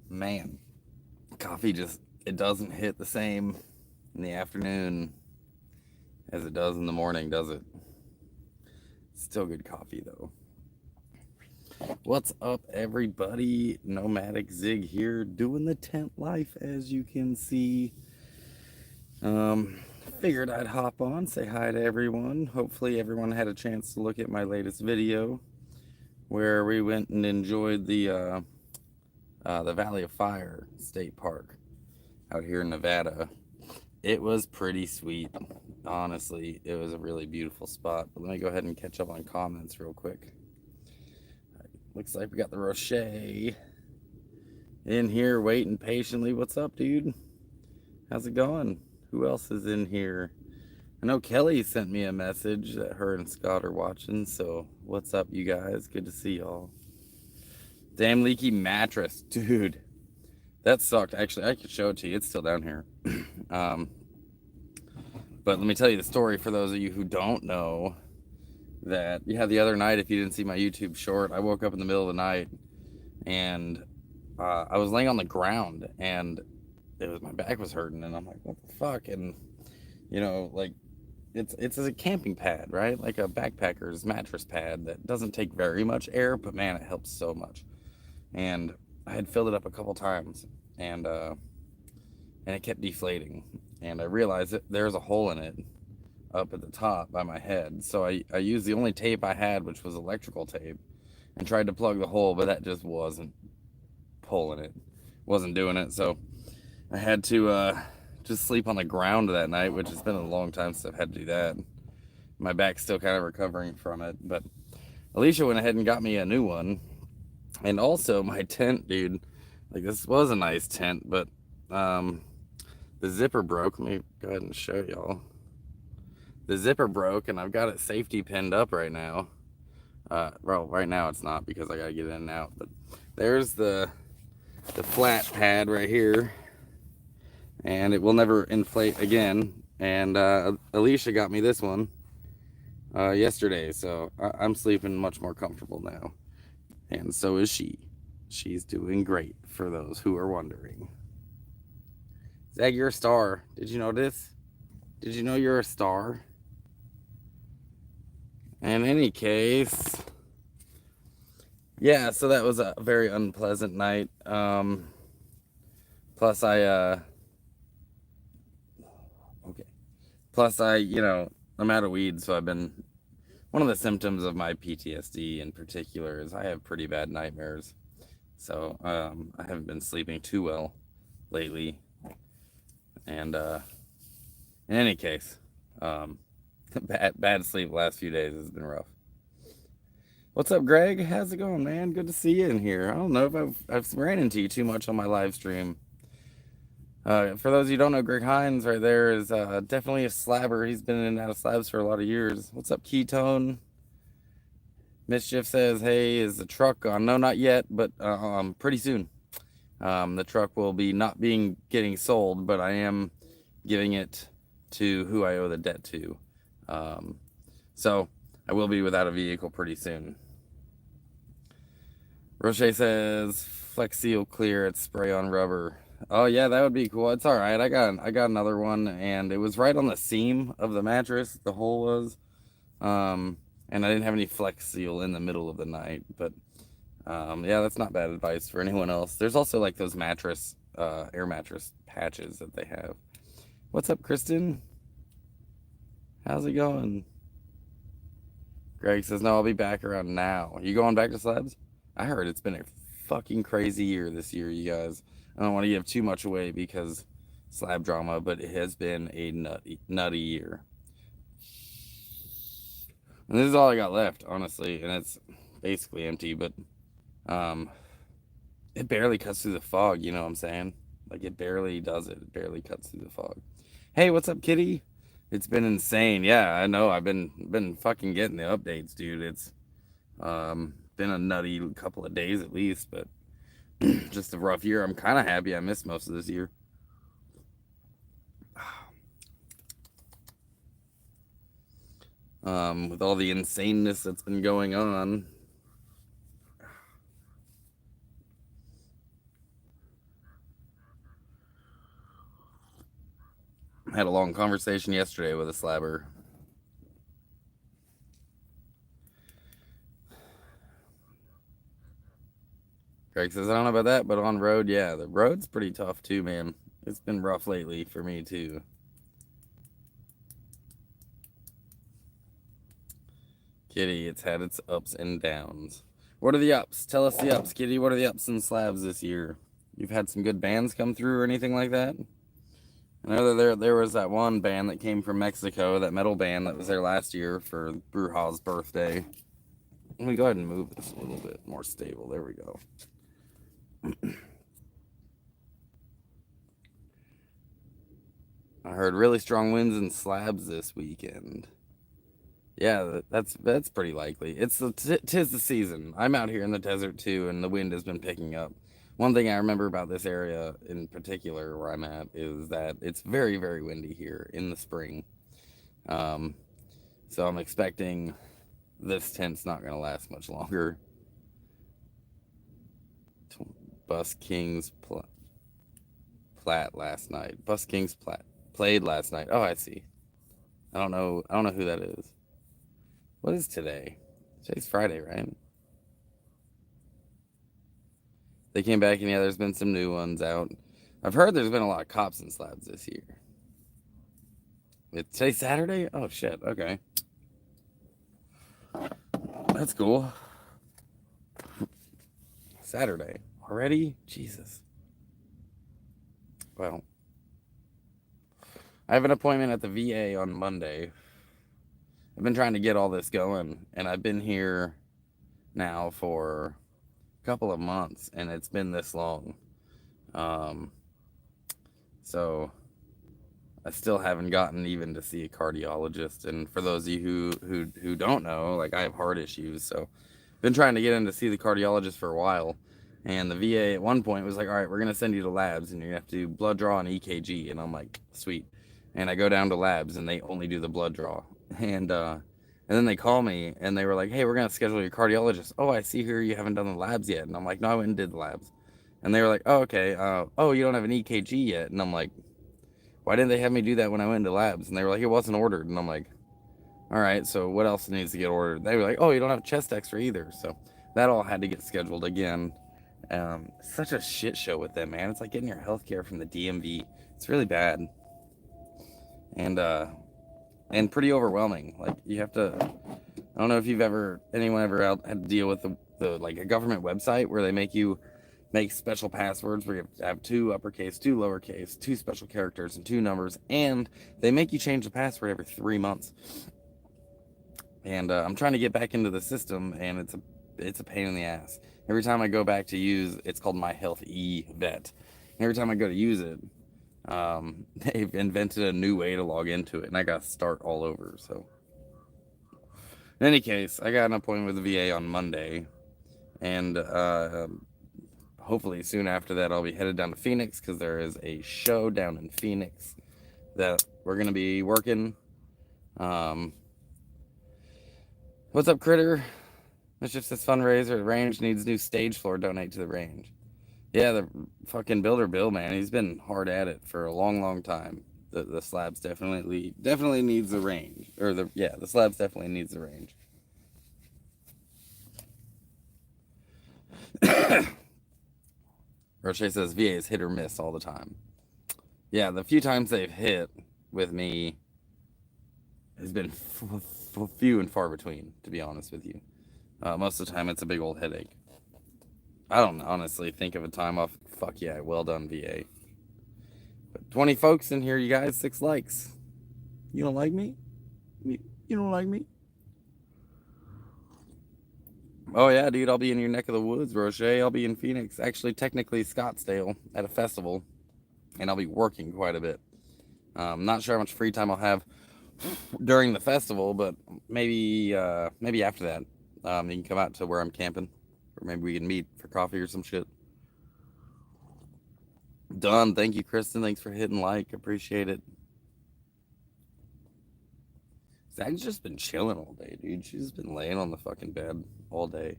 Man, coffee just, it doesn't hit the same in the afternoon as it does in the morning, does it? Still good coffee though. What's up, everybody? Nomadic Zig here, doing the tent life, as you can see. Um, Figured I'd hop on, say hi to everyone. Hopefully, everyone had a chance to look at my latest video where we went and enjoyed the Valley of Fire State Park out here in Nevada. It was pretty sweet. Honestly, it was a really beautiful spot. But let me go ahead and catch up on comments real quick. Looks like we got the Rocher in here waiting patiently. What's up, dude? How's it going? Who else is in here? I know Kelly sent me a message that her and Scott are watching. So what's up, you guys? Good to see y'all. Damn leaky mattress. Dude, that sucked. Actually, I could show it to you. It's still down here. But let me tell you the story for those of you who don't know that, yeah, the other night, if you didn't see my YouTube short, I woke up in the middle of the night and I was laying on the ground and my back was hurting and I'm like, what the fuck? And like it's a camping pad, right? Like a backpacker's mattress pad that doesn't take very much air, but man, it helps so much. And I had filled it up a couple times and it kept deflating. And I realized that there's a hole in it up at the top by my head. So I used the only tape I had, which was electrical tape, and tried to plug the hole, but that just wasn't pulling it. Wasn't doing it. So I had to just sleep on the ground that night, which has been a long time since I've had to do that. My back's still kind of recovering from it. But Alicia went ahead and got me a new one. And also my tent, dude. Like, this was a nice tent, but the zipper broke. Let me go ahead and show y'all. The zipper broke, and I've got it safety pinned up right now. Well, right now it's not because I gotta get in and out. But there's the flat pad right here, and it will never inflate again. And Alicia got me this one yesterday, so I'm sleeping much more comfortable now, and so is she. She's doing great, for those who are wondering. Zag, you're a star. Did you know this? Did you know you're a star? In any case, yeah, so that was a very unpleasant night. Plus I'm out of weed, so one of the symptoms of my PTSD in particular is I have pretty bad nightmares. So I haven't been sleeping too well lately. And in any case, bad sleep last few days has been rough. What's up, Greg? How's it going, man? Good to see you in here. I don't know if I've ran into you too much on my live stream. For those of you who don't know, Greg Hines right there is definitely a slabber. He's been in and out of slabs for a lot of years. What's up, Ketone? Mischief says, hey, is the truck gone? No, not yet, but pretty soon. The truck will be not getting sold, but I am giving it to who I owe the debt to. So I will be without a vehicle pretty soon. Roche says, Flex Seal clear, it's spray on rubber. Oh yeah, that would be cool. It's all right. I got another one, and it was right on the seam of the mattress. The hole was, and I didn't have any Flex Seal in the middle of the night. But yeah, that's not bad advice for anyone else. There's also like those air mattress patches that they have. What's up, Kristen? How's it going? Greg says, no, I'll be back around now. You going back to slabs? I heard it's been a fucking crazy year this year, you guys. I don't want to give too much away because slab drama, but it has been a nutty year. And this is all I got left, honestly, and it's basically empty, but it barely cuts through the fog, you know what I'm saying? Like, it barely does it. It barely cuts through the fog. Hey, what's up, Kitty? It's been insane. Yeah, I know. I've been fucking getting the updates, dude. It's been a nutty couple of days at least, but just a rough year. I'm kind of happy I missed most of this year. With all the insaneness that's been going on. Had a long conversation yesterday with a slabber. Greg says, I don't know about that, but on road, yeah, the road's pretty tough too, man. It's been rough lately for me too. Kitty, it's had its ups and downs. What are the ups? Tell us the ups, Kitty. What are the ups and slabs this year? You've had some good bands come through or anything like that? I know that there was that one band that came from Mexico, that metal band that was there last year for Bruja's birthday. Let me go ahead and move this a little bit more stable. There we go. I heard really strong winds and slabs this weekend. Yeah, that's pretty likely. Tis the season. I'm out here in the desert too, and the wind has been picking up. One thing I remember about this area in particular where I'm at is that it's very, very windy here in the spring. So I'm expecting this tent's not going to last much longer. Bus Kings Platt last night. Bus Kings Platt played last night. Oh, I see. I don't know who that is. What is today? Today's Friday, right? They came back and yeah, there's been some new ones out. I've heard there's been a lot of cops and slabs this year. It's today's Saturday? Oh shit, okay. That's cool. Saturday. Already? Jesus. Well, I have an appointment at the VA on Monday. I've been trying to get all this going, and I've been here now for a couple of months, and it's been this long. So I still haven't gotten even to see a cardiologist. And for those of you who don't know, like I have heart issues, so been trying to get in to see the cardiologist for a while. And the VA at one point was like, all right, we're going to send you to labs and you're going to have to do blood draw and EKG. And I'm like, sweet. And I go down to labs and they only do the blood draw. And then they call me and they were like, hey, we're going to schedule your cardiologist. Oh, I see here you haven't done the labs yet. And I'm like, no, I went and did the labs. And they were like, oh, okay. Oh, you don't have an EKG yet. And I'm like, why didn't they have me do that when I went into labs? And they were like, it wasn't ordered. And I'm like, all right, so what else needs to get ordered? They were like, oh, you don't have a chest x-ray either. So that all had to get scheduled again. Such a shit show with them, man. It's like getting your health care from the DMV. It's really bad. And pretty overwhelming. Like you have to, I don't know if anyone ever had to deal with the like a government website where they make you make special passwords where you have to have 2 uppercase, 2 lowercase, 2 special characters, and 2 numbers, and they make you change the password every 3 months. And I'm trying to get back into the system, and it's a pain in the ass. Every time I go back to use, it's called My Health Vet. Every time I go to use it, they've invented a new way to log into it, and I got to start all over. So, in any case, I got an appointment with the VA on Monday, and hopefully soon after that, I'll be headed down to Phoenix because there is a show down in Phoenix that we're gonna be working. What's up, Critter? It's just this fundraiser. The range needs new stage floor. Donate to the range. Yeah, the fucking builder Bill, man, he's been hard at it for a long, long time. The slabs definitely needs the range, or the slabs definitely needs the range. Roche says VA is hit or miss all the time. Yeah, the few times they've hit with me has been few and far between, to be honest with you. Most of the time, it's a big old headache. I don't honestly think of a time off. Fuck yeah, well done, VA. But 20 folks in here, you guys, 6 likes. You don't like me? You don't like me? Oh yeah, dude, I'll be in your neck of the woods, Roche. I'll be in Phoenix. Actually, technically Scottsdale at a festival, and I'll be working quite a bit. Not sure how much free time I'll have during the festival, but maybe after that, you can come out to where I'm camping, or maybe we can meet for coffee or some shit. Done. Thank you, Kristen. Thanks for hitting like. Appreciate it. Zach's just been chilling all day, dude. She's been laying on the fucking bed all day.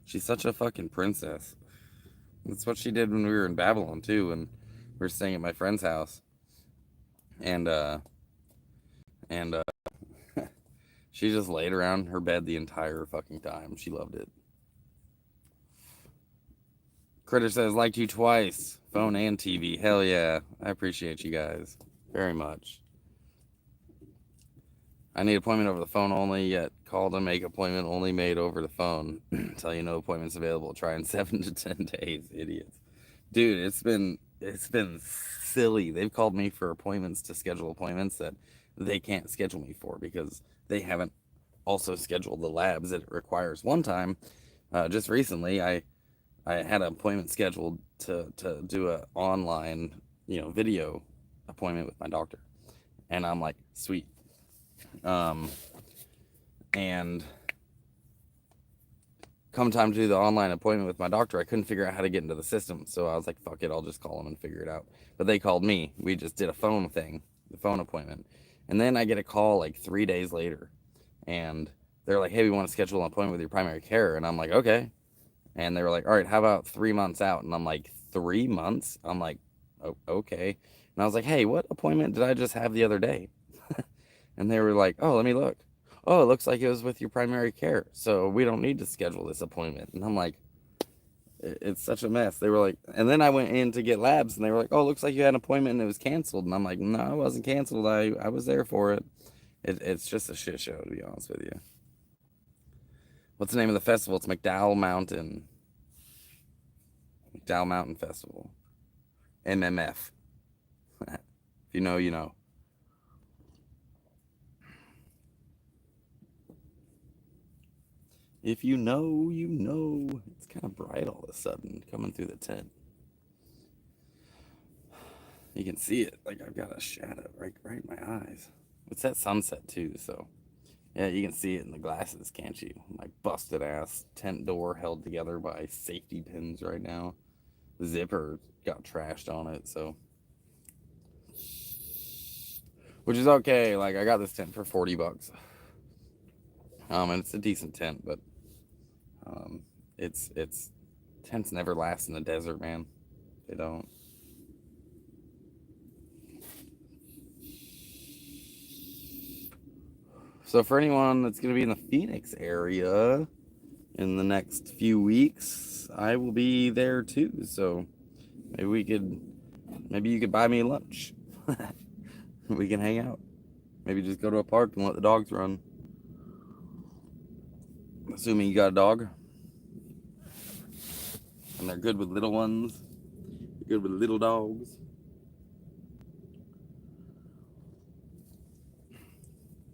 She's such a fucking princess. That's what she did when we were in Babylon too, when we were staying at my friend's house. and and she just laid around her bed the entire fucking time. She loved it. Critter says, liked you twice, phone and TV. Hell yeah. I appreciate you guys very much. I need appointment over the phone only, yet call to make appointment only made over the phone. Tell you no appointments available. Try in 7 to 10 days. Idiots. Dude, it's been silly. They've called me for appointments to schedule appointments that they can't schedule me for because they haven't also scheduled the labs that it requires. One time, just recently, I had an appointment scheduled to do a online, video appointment with my doctor. And I'm like, sweet. And come time to do the online appointment with my doctor, I couldn't figure out how to get into the system. So I was like, fuck it, I'll just call them and figure it out. But they called me. We just did a phone thing, the phone appointment. And then I get a call like 3 days later. And they're like, hey, we want to schedule an appointment with your primary care. And I'm like, okay. And they were like, all right, how about 3 months out? And I'm like, 3 months? I'm like, oh, okay. And I was like, hey, what appointment did I just have the other day? And they were like, oh, let me look. Oh, it looks like it was with your primary care, so we don't need to schedule this appointment. And I'm like, it's such a mess. They were like, and then I went in to get labs, and they were like, oh, it looks like you had an appointment and it was canceled. And I'm like, no, it wasn't canceled. I was there for it. It's just a shit show, to be honest with you. What's the name of the festival? It's McDowell Mountain. McDowell Mountain Festival. MMF. If you know, you know. If you know, you know. It's kind of bright all of a sudden coming through the tent. You can see it. Like I've got a shadow right in my eyes. It's that sunset too, so yeah, you can see it in the glasses, can't you? My busted ass tent door held together by safety pins right now. The zipper got trashed on it, so which is okay. Like I got this tent for $40. And it's a decent tent, but it's tents never last in the desert, man. They don't. So for anyone that's going to be in the Phoenix area in the next few weeks, I will be there too. So maybe you could buy me lunch. We can hang out. Maybe just go to a park and let the dogs run. Assuming you got a dog. And they're good with little ones. They're good with little dogs.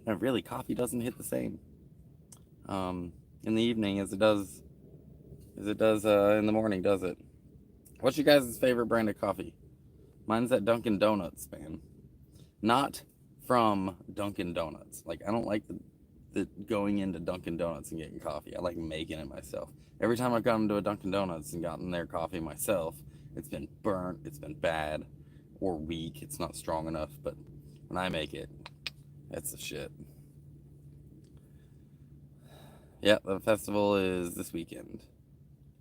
And really, coffee doesn't hit the same in the evening as it does in the morning, does it? What's your guys' favorite brand of coffee? Mine's that Dunkin' Donuts, man. Not from Dunkin' Donuts. Like, I don't like the going into Dunkin' Donuts and getting coffee. I like making it myself. Every time I've gone to a Dunkin' Donuts and gotten their coffee myself, it's been burnt, it's been bad, or weak. It's not strong enough. But when I make it, that's the shit. Yeah, the festival is this weekend.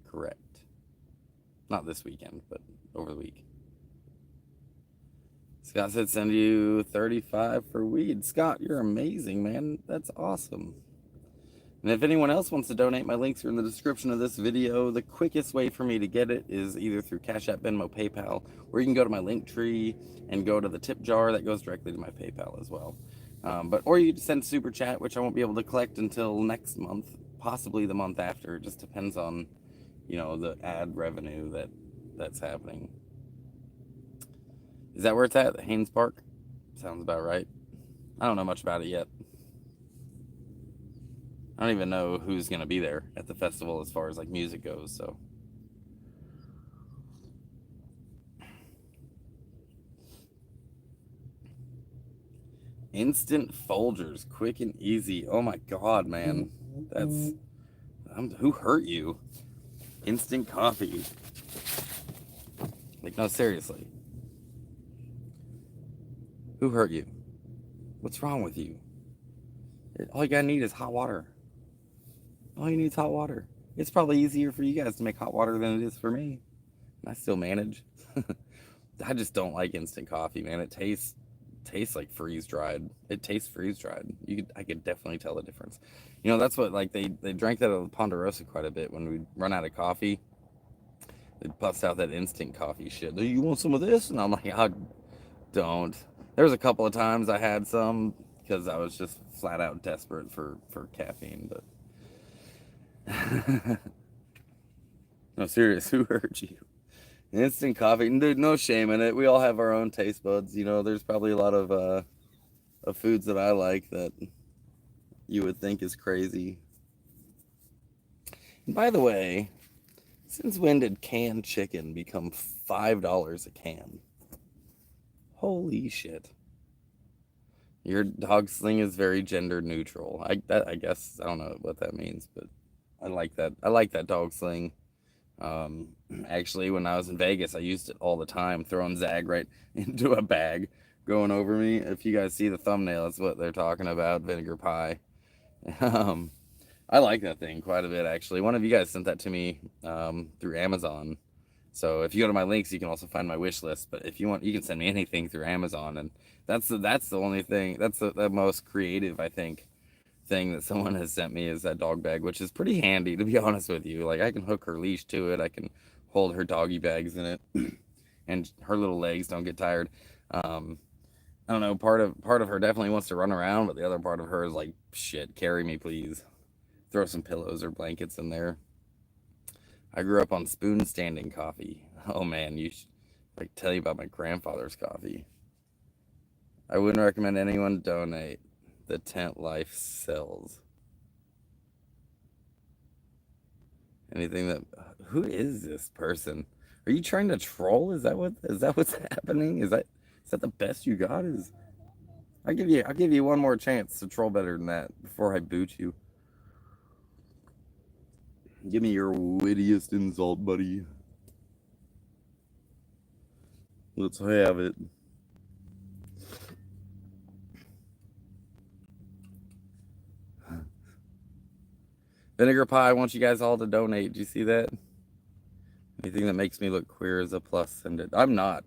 Correct. Not this weekend, but over the week. Scott said send you 35 for weed. Scott, you're amazing, man. That's awesome. And if anyone else wants to donate, my links are in the description of this video. The quickest way for me to get it is either through Cashapp, Venmo, PayPal, or you can go to my link tree and go to the tip jar that goes directly to my PayPal as well. Or you can send super chat, which I won't be able to collect until next month, possibly the month after. It just depends on, the ad revenue that's happening. Is that where it's at? Haynes Park? Sounds about right. I don't know much about it yet. I don't even know who's going to be there at the festival as far as like music goes, so. Instant Folgers, quick and easy. Oh my God, man. Who hurt you? Instant coffee. Like, no, seriously. Who hurt you? What's wrong with you? All you gotta need is hot water. All you need is hot water. It's probably easier for you guys to make hot water than it is for me. And I still manage. I just don't like instant coffee, man. It tastes tastes like freeze dried. It tastes freeze dried. I could definitely tell the difference. You know, that's what like they drank that at Ponderosa quite a bit when we run out of coffee. They bust out that instant coffee shit. Do you want some of this? And I'm like, I don't. There was a couple of times I had some because I was just flat out desperate for caffeine. But no, serious. Who hurt you? Instant coffee, dude. No shame in it. We all have our own taste buds. You know, there's probably a lot of foods that I like that you would think is crazy. And by the way, since when did canned chicken become $5 a can? Holy shit! Your dog sling is very gender neutral. I guess I don't know what that means, but I like that. I like that dog sling. Um, Actually, when I was in Vegas, I used it all the time, throwing Zag right into a bag, going over me. If you guys see the thumbnail, that's what they're talking about, vinegar pie. Um, I like that thing quite a bit, actually. One of you guys sent that to me through Amazon. So if you go to my links, you can also find my wish list. But if you want, you can send me anything through Amazon, and that's the only thing. That's the most creative, I think, thing that someone has sent me is that dog bag, which is pretty handy, to be honest with you. Like I can hook her leash to it. I can hold her doggy bags in it, and her little legs don't get tired. Um, I don't know. Part of her definitely wants to run around, but the other part of her is like, shit, carry me, please. Throw some pillows or blankets in there. I grew up on spoon standing coffee. Oh man, you should like tell you about my grandfather's coffee. I wouldn't recommend anyone donate. The tent life sells. Anything that who is this person? Are you trying to troll? Is that what's happening? Is that the best you got? Is I'll give you one more chance to troll better than that before I boot you. Give me your wittiest insult, buddy. Let's have it. Vinegar pie, I want you guys all to donate. Do you see that? Anything that makes me look queer is a plus. Send it. I'm not.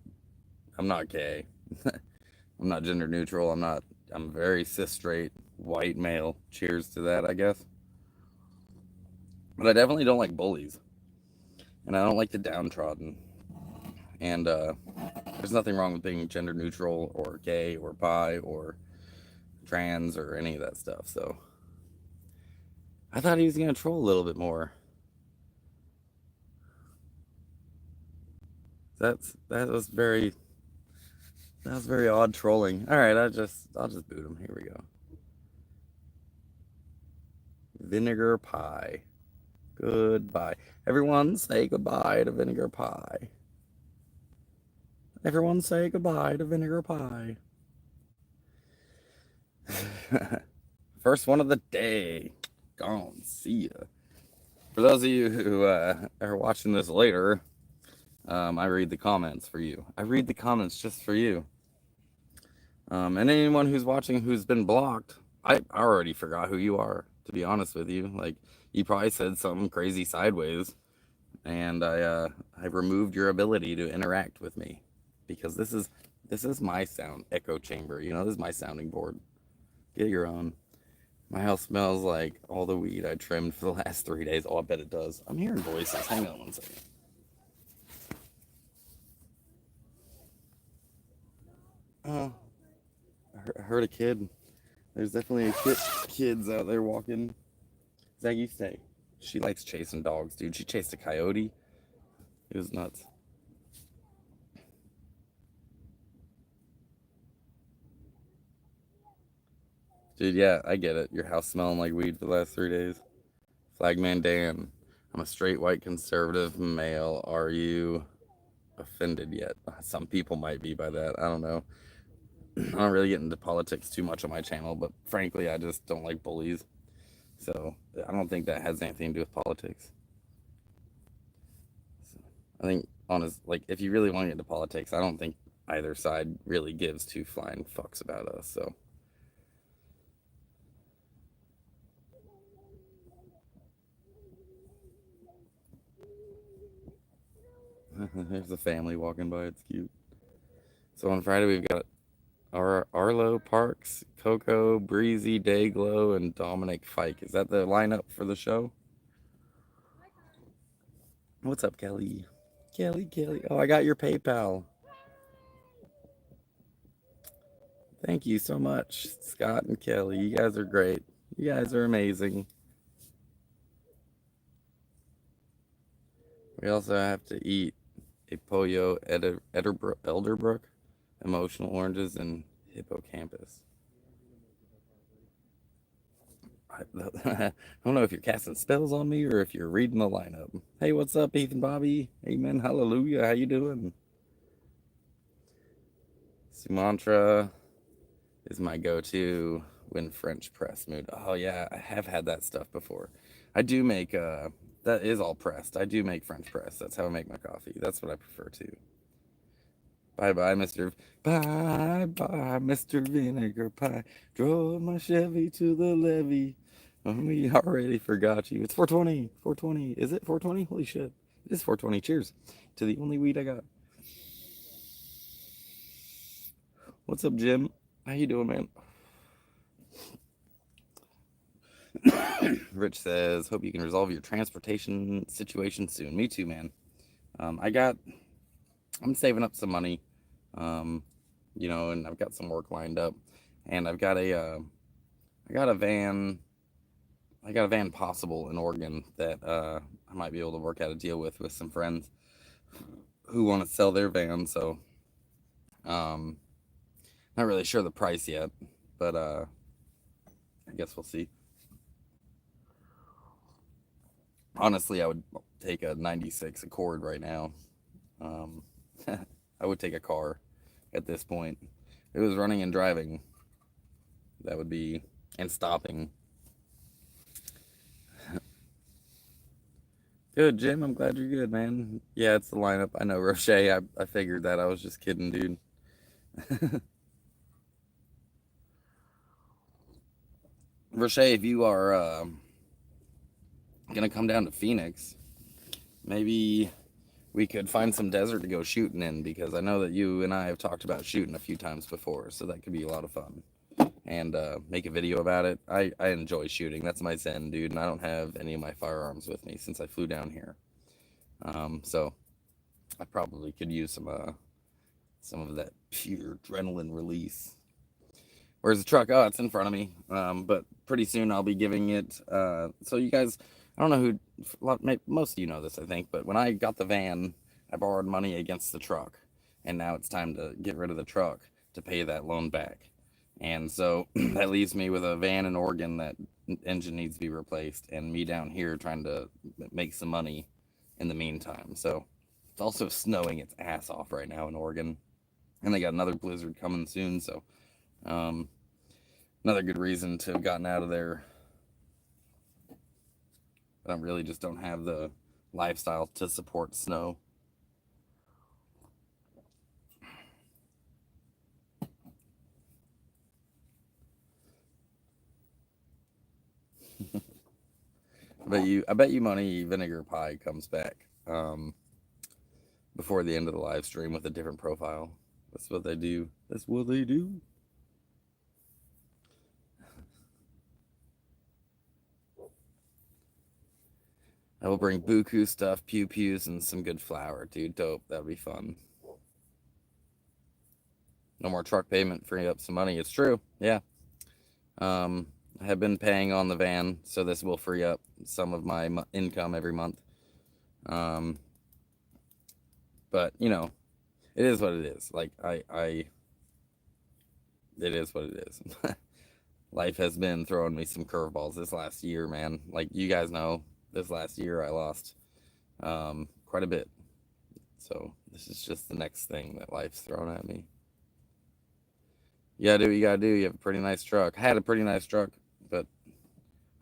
I'm not gay. I'm not gender neutral. I'm not. I'm very cis straight white male. Cheers to that, I guess. But I definitely don't like bullies, and I don't like the downtrodden. And there's nothing wrong with being gender neutral or gay or bi or trans or any of that stuff. So I thought he was gonna troll a little bit more. That was very odd trolling. All right, I'll just boot him. Here we go. Vinegar pie. Goodbye. Everyone say goodbye to vinegar pie. Everyone say goodbye to vinegar pie. First one of the day. Gone. See ya. For those of you who are watching this later, I read the comments for you. I read the comments just for you. And anyone who's watching who's been blocked, I already forgot who you are, to be honest with you. Like, you probably said something crazy sideways, and I removed your ability to interact with me because this is my sound echo chamber. You know, this is my sounding board. Get your own. My house smells like all the weed I trimmed for the last 3 days. Oh, I bet it does. I'm hearing voices. Hang on one second. Oh, I heard a kid. There's definitely kids out there walking. Zach, you stay. She likes chasing dogs, dude. She chased a coyote. It was nuts. Dude, yeah, I get it. Your house smelling like weed for the last 3 days. Flagman Dan, I'm a straight white conservative male. Are you offended yet? Some people might be by that. I don't know. I don't really get into politics too much on my channel, but frankly, I just don't like bullies. So I don't think that has anything to do with politics. So, I think, honest, like, if you really want to get into politics, I don't think either side really gives two flying fucks about us. So. There's a family walking by. It's cute. So on Friday we've got Arlo Parks, Coco, Breezy, Dayglow, and Dominic Fike. Is that the lineup for the show? What's up, Kelly? Kelly. Oh, I got your PayPal. Thank you so much, Scott and Kelly. You guys are great. You guys are amazing. We also have to eat a pollo elderbrook, emotional oranges, and hippocampus. I don't know if you're casting spells on me or if you're reading the lineup. Hey, what's up, Ethan Bobby? Amen, hallelujah. How you doing? Sumatra is my go-to when French press mood. Oh yeah, I have had that stuff before. I do make that is all pressed. I do make French press. That's how I make my coffee. That's what I prefer to. Bye, Mr. Vinegar Pie. Drove my Chevy to the levee. We already forgot you. It's 420. 420. Is it 420? Holy shit. It is 420. Cheers to the only weed I got. What's up, Jim? How you doing, man? Rich says, hope you can resolve your transportation situation soon. Me too, man. I'm saving up some money, and I've got some work lined up, and I got a van. I got a van possible in Oregon that I might be able to work out a deal with some friends who want to sell their van. So, not really sure the price yet, but I guess we'll see. Honestly, I would take a 96 Accord right now. I would take a car at this point. If it was running and driving, that would be, and stopping. Good, Jim. I'm glad you're good, man. Yeah, it's the lineup. I know, Roche. I figured that. I was just kidding, dude. Roche, if you are gonna come down to Phoenix, maybe we could find some desert to go shooting in, because I know that you and I have talked about shooting a few times before, so that could be a lot of fun. And make a video about it. I enjoy shooting. That's my zen, dude, and I don't have any of my firearms with me since I flew down here. So I probably could use some of that pure adrenaline release. Where's the truck? Oh, it's in front of me. But pretty soon I'll be giving it. So you guys, I don't know who, most of you know this, I think, but when I got the van, I borrowed money against the truck, and now it's time to get rid of the truck to pay that loan back. And so that leaves me with a van in Oregon that engine needs to be replaced, and me down here trying to make some money in the meantime. So it's also snowing its ass off right now in Oregon, and they got another blizzard coming soon. So another good reason to have gotten out of there. But I really just don't have the lifestyle to support snow. I bet you money Vinegar Pie comes back before the end of the live stream with a different profile. That's what they do. That's what they do. I will bring buku stuff, pew pews, and some good flour, dude. Dope. That'd be fun. No more truck payment, freeing up some money. It's true. Yeah. I have been paying on the van, so this will free up some of my income every month. But it is what it is. Like it is what it is. Life has been throwing me some curveballs this last year, man. Like you guys know, this last year I lost quite a bit. So this is just the next thing that life's thrown at me. You gotta do what you gotta do. You have a pretty nice truck. I had a pretty nice truck, but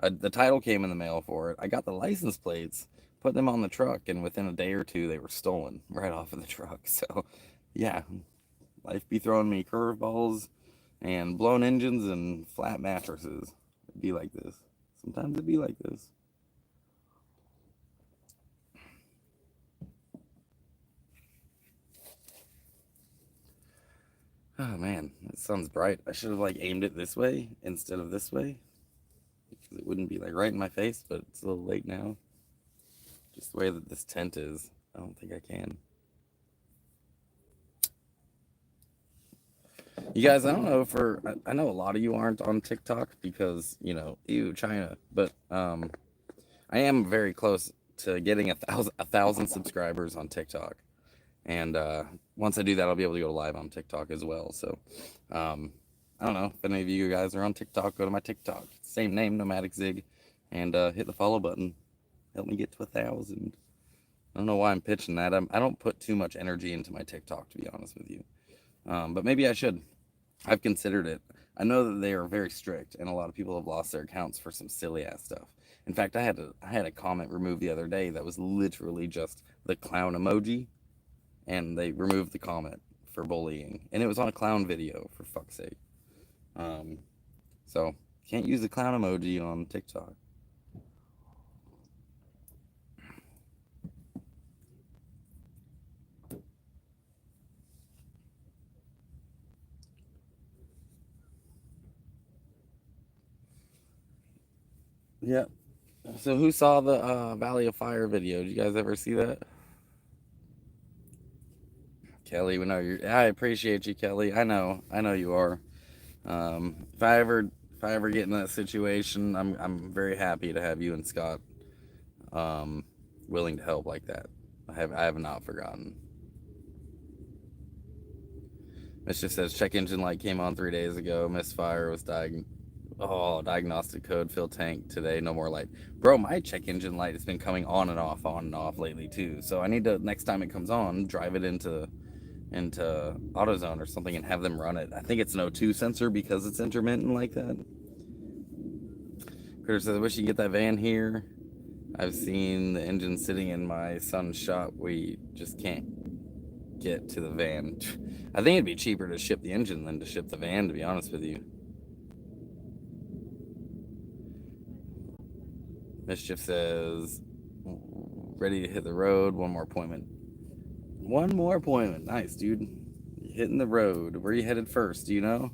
the title came in the mail for it. I got the license plates, put them on the truck, and within a day or two, they were stolen right off of the truck. So, yeah, life be throwing me curveballs and blown engines and flat mattresses. It'd be like this. Sometimes it'd be like this. Oh man, that sun's bright. I should have like aimed it this way instead of this way because it wouldn't be like right in my face, but it's a little late now. Just the way that this tent is, I don't think I can. You guys, I don't know for I know a lot of you aren't on TikTok because, you know, ew, China, but I am very close to getting a thousand subscribers on TikTok. And once I do that, I'll be able to go live on TikTok as well. So I don't know if any of you guys are on TikTok. Go to my TikTok, same name, Nomadic Zig, and hit the follow button. Help me get to 1,000. I don't know why I'm pitching that. I don't put too much energy into my TikTok, to be honest with you. But maybe I should. I've considered it. I know that they are very strict, and a lot of people have lost their accounts for some silly ass stuff. In fact, I had a comment removed the other day that was literally just the clown emoji, and they removed the comment for bullying, and it was on a clown video, for fuck's sake. Um, so can't use the clown emoji on TikTok. Yeah. So who saw the Valley of Fire video? Did you guys ever see that? Kelly, we know you're. I appreciate you, Kelly. I know you are. If I ever get in that situation, I'm very happy to have you and Scott um, willing to help like that. I have not forgotten. Mischief says check engine light came on 3 days ago. Misfire was diagnostic code fill tank today. No more light, bro. My check engine light has been coming on and off lately too. So I need to next time it comes on, drive it into AutoZone or something and have them run it. I think it's an O2 sensor because it's intermittent like that. Critter says, I wish you could get that van here. I've seen the engine sitting in my son's shop. We just can't get to the van. I think it'd be cheaper to ship the engine than to ship the van, to be honest with you. Mischief says, ready to hit the road. One more appointment. One more appointment. Nice, dude. Hitting the road. Where are you headed first? Do you know?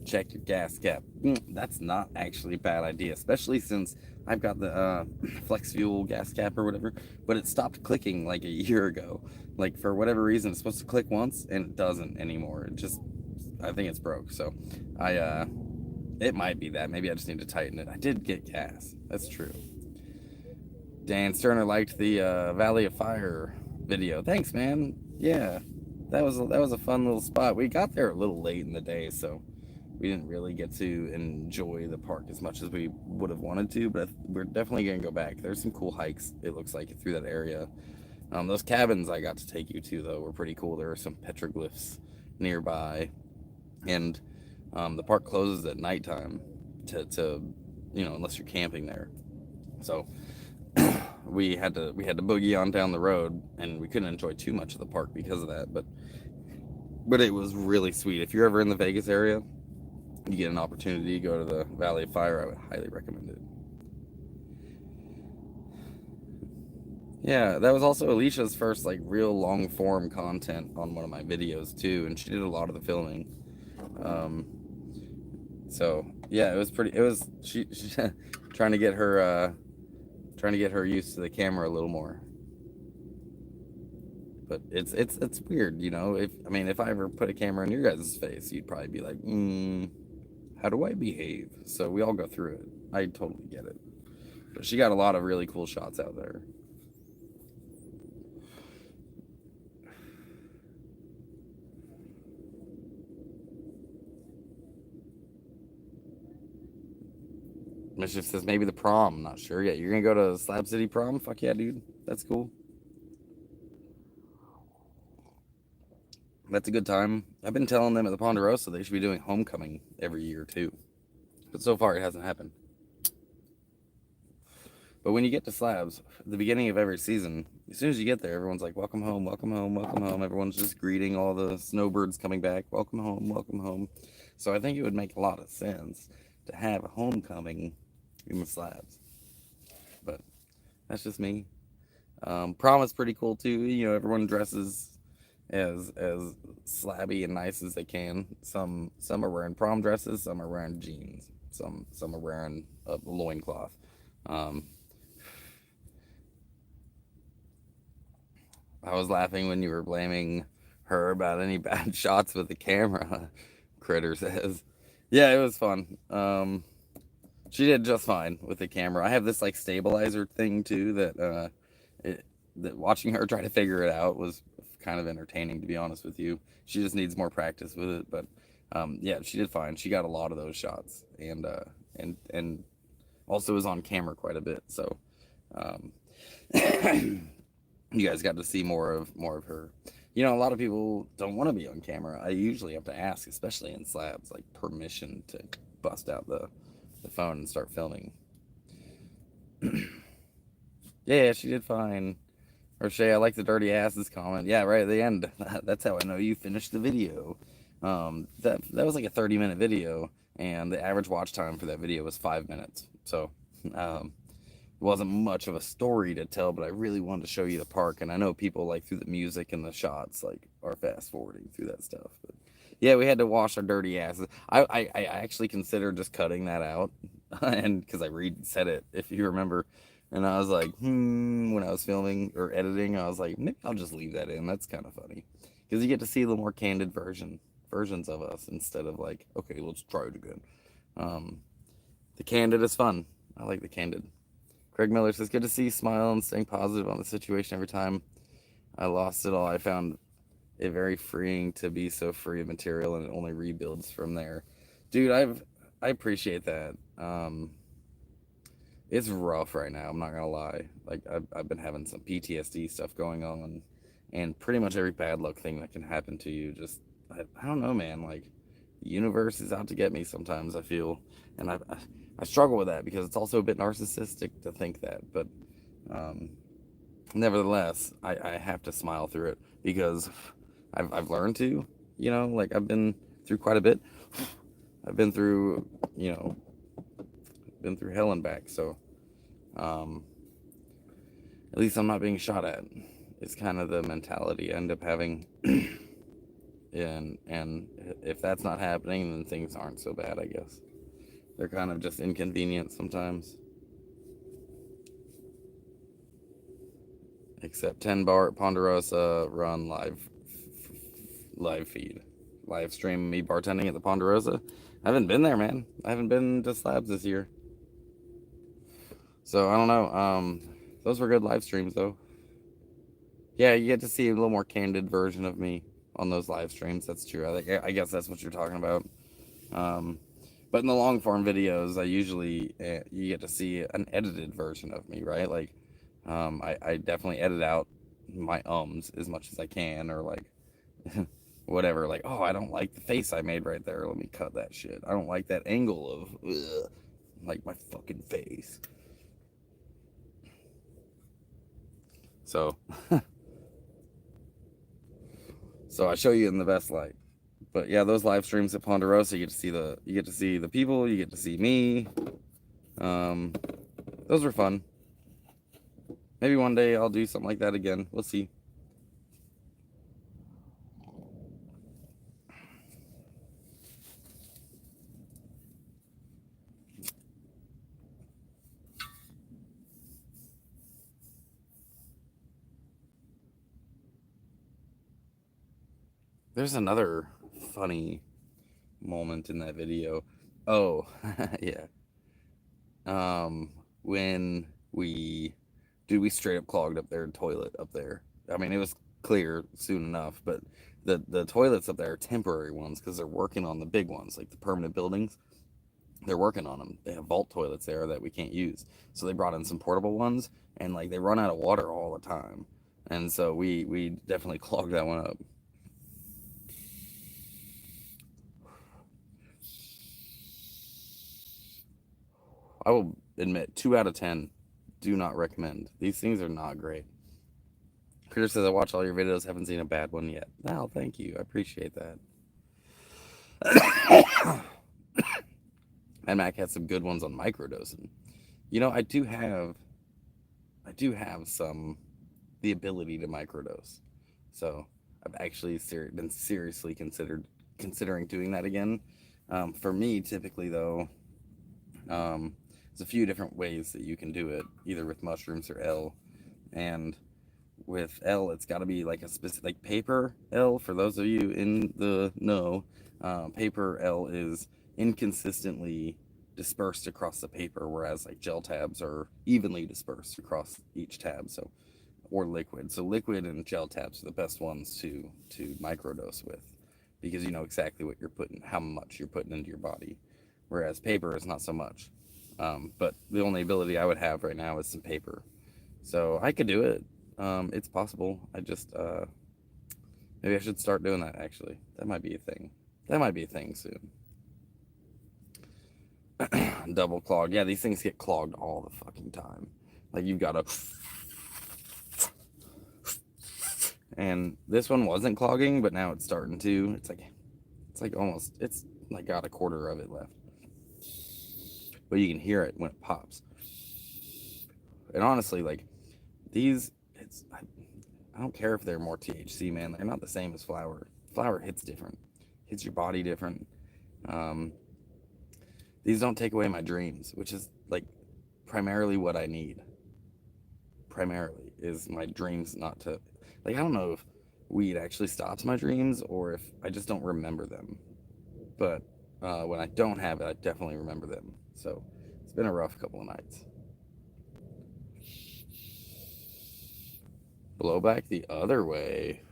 Check your gas cap. That's not actually a bad idea, especially since I've got the flex fuel gas cap or whatever, but it stopped clicking like a year ago. Like for whatever reason, it's supposed to click once and it doesn't anymore. I think it's broke. So it might be that. Maybe I just need to tighten it. I did get gas. That's true. Dan Sterner liked the Valley of Fire video. Thanks, man. Yeah, that was a fun little spot. We got there a little late in the day, so we didn't really get to enjoy the park as much as we would have wanted to, but we're definitely going to go back. There's some cool hikes, it looks like, through that area. Those cabins I got to take you to, though, were pretty cool. There are some petroglyphs nearby, and the park closes at nighttime to unless you're camping there. So we had to boogie on down the road, and we couldn't enjoy too much of the park because of that, but it was really sweet. If you're ever in the Vegas area, you get an opportunity to go to the Valley of Fire, I would highly recommend it. Yeah, that was also Alicia's first like real long form content on one of my videos too, and she did a lot of the filming. Um, so yeah, it was she trying to get her used to the camera a little more. But it's weird, if I ever put a camera in your guys' face, you'd probably be like, how do I behave? So we all go through it. I totally get it. But she got a lot of really cool shots out there. Mischief says maybe the prom. Not sure yet. You're gonna go to Slab City prom? Fuck yeah, dude. That's cool. That's a good time. I've been telling them at the Ponderosa they should be doing homecoming every year too. But so far it hasn't happened. But when you get to Slabs, at the beginning of every season, as soon as you get there, everyone's like, welcome home, welcome home, welcome home. Everyone's just greeting all the snowbirds coming back. Welcome home, welcome home. So I think it would make a lot of sense to have a homecoming in the Slabs. But that's just me. Prom is pretty cool too. Everyone dresses as slabby and nice as they can. Some are wearing prom dresses, some are wearing jeans, some are wearing a loincloth. Um, I was laughing when you were blaming her about any bad shots with the camera. Critter says, "Yeah, it was fun. She did just fine with the camera. I have this like stabilizer thing too it, that watching her try to figure it out was kind of entertaining, to be honest with you. She just needs more practice with it, but yeah, she did fine. She got a lot of those shots, and also was on camera quite a bit. So um, you guys got to see more of her. You know, a lot of people don't want to be on camera. I usually have to ask, especially in slabs, like permission to bust out the phone and start filming. Yeah, she did fine. Or Shay, I like the dirty asses comment. Yeah, right at the end. That's how I know you finished the video. That was like a 30-minute video, and the average watch time for that video was 5 minutes. So it wasn't much of a story to tell, but I really wanted to show you the park. And I know people like through the music and the shots like are fast forwarding through that stuff. But yeah, we had to wash our dirty asses. I actually considered just cutting that out, and because I said it, if you remember. And I was like, when I was filming or editing, I was like, maybe I'll just leave that in. That's kind of funny. Because you get to see a little more candid versions of us instead of like, okay, let's try it again. Um, the candid is fun. I like the candid. Craig Miller says, good to see you smile and staying positive on the situation every time I lost it all. I found it very freeing to be so free of material, and it only rebuilds from there. Dude, I appreciate that. It's rough right now. I'm not gonna lie. Like I've been having some PTSD stuff going on, and pretty much every bad luck thing that can happen to you. Just I don't know, man. Like the universe is out to get me sometimes. I feel, and I struggle with that because it's also a bit narcissistic to think that. But um, nevertheless, I have to smile through it because I've learned to. You know, like I've been through quite a bit. I've been through, you know, been through hell and back. So um, at least I'm not being shot at. It's kind of the mentality I end up having. And if that's not happening, then things aren't so bad, I guess. They're kind of just inconvenient sometimes. Except 10 bar at Ponderosa run live feed. Live stream me bartending at the Ponderosa. I haven't been there, man. I haven't been to Slabs this year. So I don't know. Those were good live streams though. Yeah, you get to see a little more candid version of me on those live streams. That's true. I guess that's what you're talking about. But in the long form videos, I usually you get to see an edited version of me, right? Like, I definitely edit out my ums as much as I can, or like whatever. Like, oh, I don't like the face I made right there. Let me cut that shit. I don't like that angle of like my fucking face. So, so I show you in the best light. But yeah, those live streams at Ponderosa, you get to see the people, you get to see me. Those were fun. Maybe one day I'll do something like that again. We'll see. There's another funny moment in that video. Oh, yeah. When we straight up clogged up their toilet up there. I mean, it was clear soon enough, but the toilets up there are temporary ones because they're working on the big ones, like the permanent buildings. They're working on them. They have vault toilets there that we can't use, so they brought in some portable ones, and like they run out of water all the time, and so we definitely clogged that one up. I will admit, 2 out of 10, do not recommend. These things are not great. Critter says I watch all your videos, haven't seen a bad one yet. Well, thank you. I appreciate that. And Mac had some good ones on microdosing. You know, I do have some the ability to microdose. So I've actually been seriously considering doing that again. For me, typically though, there's a few different ways that you can do it, either with mushrooms or L. And with L, it's got to be like a specific, like paper L. For those of you in the know, paper L is inconsistently dispersed across the paper, whereas like gel tabs are evenly dispersed across each tab. So, or liquid. So liquid and gel tabs are the best ones to microdose with, because you know exactly what you're putting, how much you're putting into your body, whereas paper is not so much. But the only ability I would have right now is some paper, so I could do it. It's possible. I just maybe I should start doing that. Actually, that might be a thing. That might be a thing soon. Double clogged. Yeah, these things get clogged all the fucking time. Like you've got to. And this one wasn't clogging, but now it's starting to. It's like almost. It's like got a quarter of it left, but you can hear it when it pops. And honestly, like these, I don't care if they're more THC, man. They're not the same as flower. Flower hits different, hits your body different. Um, these don't take away my dreams, which is like primarily what I need. Primarily is my dreams not to, like, I don't know if weed actually stops my dreams or if I just don't remember them. But when I don't have it, I definitely remember them. So it's been a rough couple of nights. Blow back the other way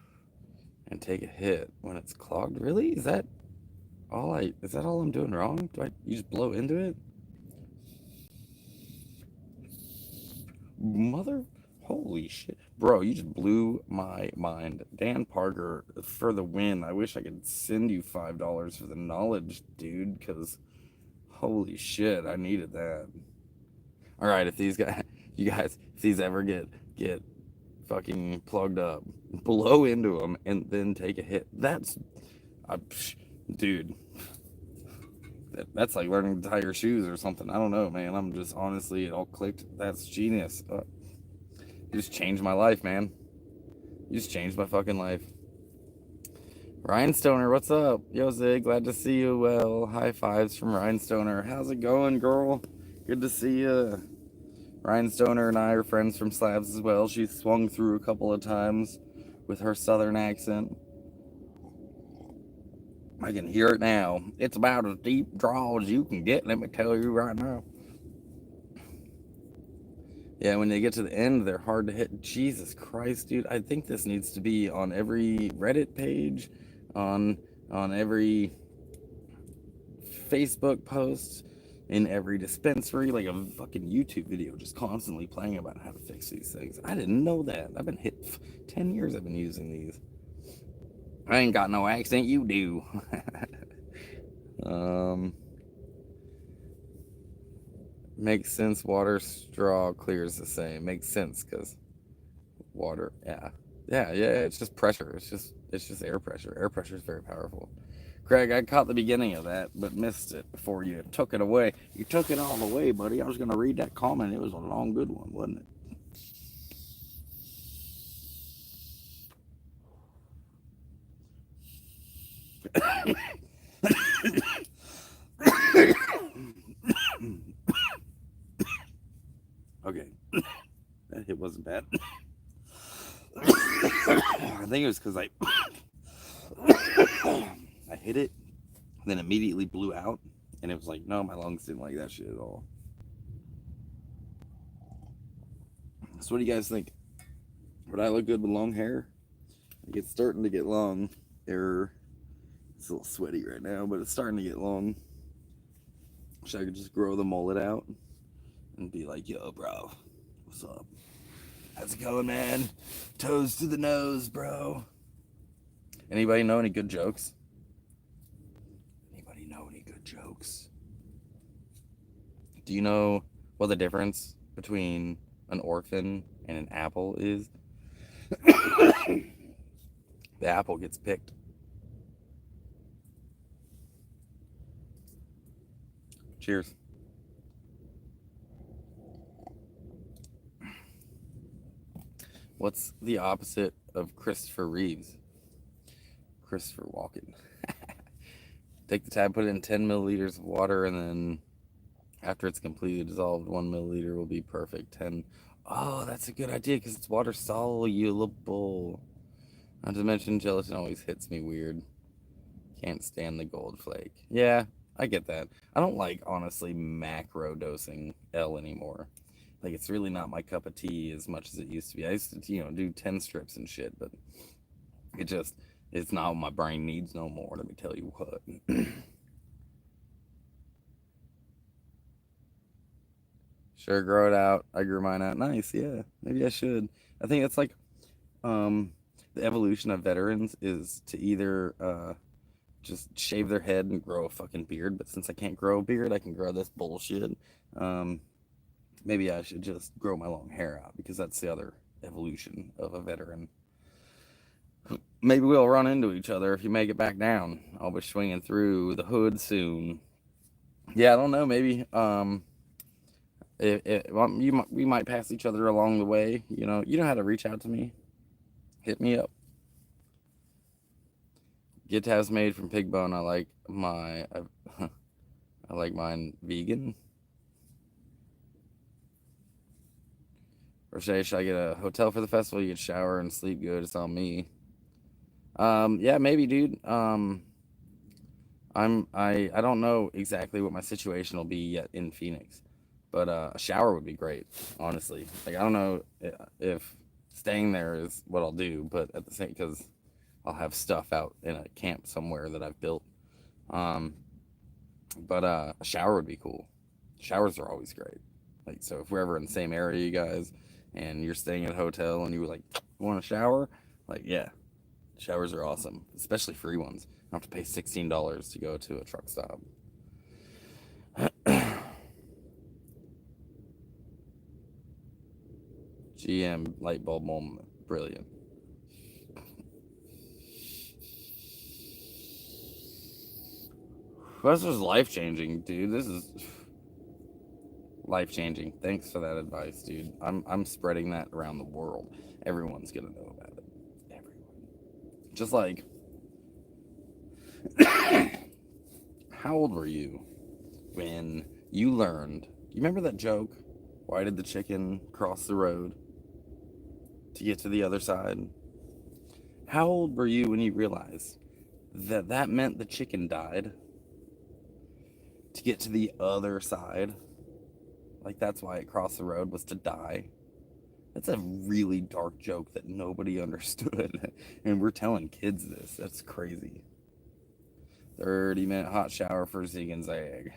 and take a hit when it's clogged. Really? Is that all I'm doing wrong? You just blow into it? Mother, holy shit. Bro, you just blew my mind. Dan Parker for the win. I wish I could send you $5 for the knowledge, dude, because holy shit, I needed that. All right, if these guys, you guys, if these ever get fucking plugged up, blow into them and then take a hit. Dude, that's like learning to tie your shoes or something. I don't know, man. I'm just honestly, it all clicked. That's genius. You just changed my life, man. You just changed my fucking life. Ryan Stoner, what's up? Yo, Zig, glad to see you. Well, high fives from Ryan Stoner. How's it going, girl? Good to see you. Ryan Stoner and I are friends from Slabs as well. She swung through a couple of times with her southern accent. I can hear it now. It's about as deep draw as you can get, let me tell you right now. Yeah, when they get to the end, they're hard to hit. Jesus Christ, dude. I think this needs to be on every Reddit page, on every Facebook post, in every dispensary, like a fucking YouTube video just constantly playing about how to fix these things. I didn't know that. I've been hit 10 years I've been using these. I ain't got no accent, you do. Makes sense. Water straw clears the same. Makes sense because water. Yeah, yeah. It's just pressure. It's just air pressure. Air pressure is very powerful. Craig, I caught the beginning of that, but missed it before you took it away. You took it all away, buddy. I was gonna read that comment. It was a long, good one, wasn't it? Okay, that hit wasn't bad. I think it was because I hit it, and then immediately blew out, and it was like, no, my lungs didn't like that shit at all. So, what do you guys think? Would I look good with long hair? Like it's starting to get long. It's a little sweaty right now, but it's starting to get long. Wish I could just grow the mullet out and be like, yo, bro, what's up? How's it going, man? Toes to the nose, bro. Anybody know any good jokes? Anybody know any good jokes? Do you know what the difference between an orphan and an apple is? The apple gets picked. Cheers. What's the opposite of Christopher Reeves? Christopher Walken. Take the tab, put it in 10 milliliters of water, and then after it's completely dissolved, 1 milliliter will be perfect. 10. Oh, that's a good idea because it's water soluble. Not to mention, gelatin always hits me weird. Can't stand the gold flake. Yeah, I get that. I don't like, honestly, macro dosing L anymore. Like, it's really not my cup of tea as much as it used to be. I used to, do 10 strips and shit, but it's not what my brain needs no more, let me tell you what. Sure, grow it out. I grew mine out. Nice, yeah. Maybe I should. I think it's like, um, the evolution of veterans is to either, just shave their head and grow a fucking beard, but since I can't grow a beard, I can grow this bullshit. Um, Maybe I should just grow my long hair out because that's the other evolution of a veteran. Maybe we'll run into each other if you make it back down. I'll be swinging through the hood soon. Yeah, I don't know. Maybe we might pass each other along the way. You know how to reach out to me. Hit me up. Get tabs made from pig bone. I like mine vegan. Or should I get a hotel for the festival? You get shower and sleep good. It's on me. Yeah, maybe, dude. I don't know exactly what my situation will be yet in Phoenix, but a shower would be great, honestly. Like, I don't know if staying there is what I'll do, but at the same, because I'll have stuff out in a camp somewhere that I've built. Um, but a shower would be cool. Showers are always great. Like, so if we're ever in the same area, you guys, and you're staying at a hotel and you were like, want a shower? Like, yeah, showers are awesome, especially free ones. I don't have to pay $16 to go to a truck stop. GM light bulb moment. Brilliant. This is life changing, dude. This is life changing. Thanks for that advice, dude. I'm spreading that around the world. Everyone's gonna know about it. Everyone. Just like, how old were you when you learned? You remember that joke? Why did the chicken cross the road to get to the other side? How old were you when you realized that meant the chicken died to get to the other side? Like, that's why it crossed the road, was to die. That's a really dark joke that nobody understood. And we're telling kids this. That's crazy. 30-minute hot shower for Zegan's egg.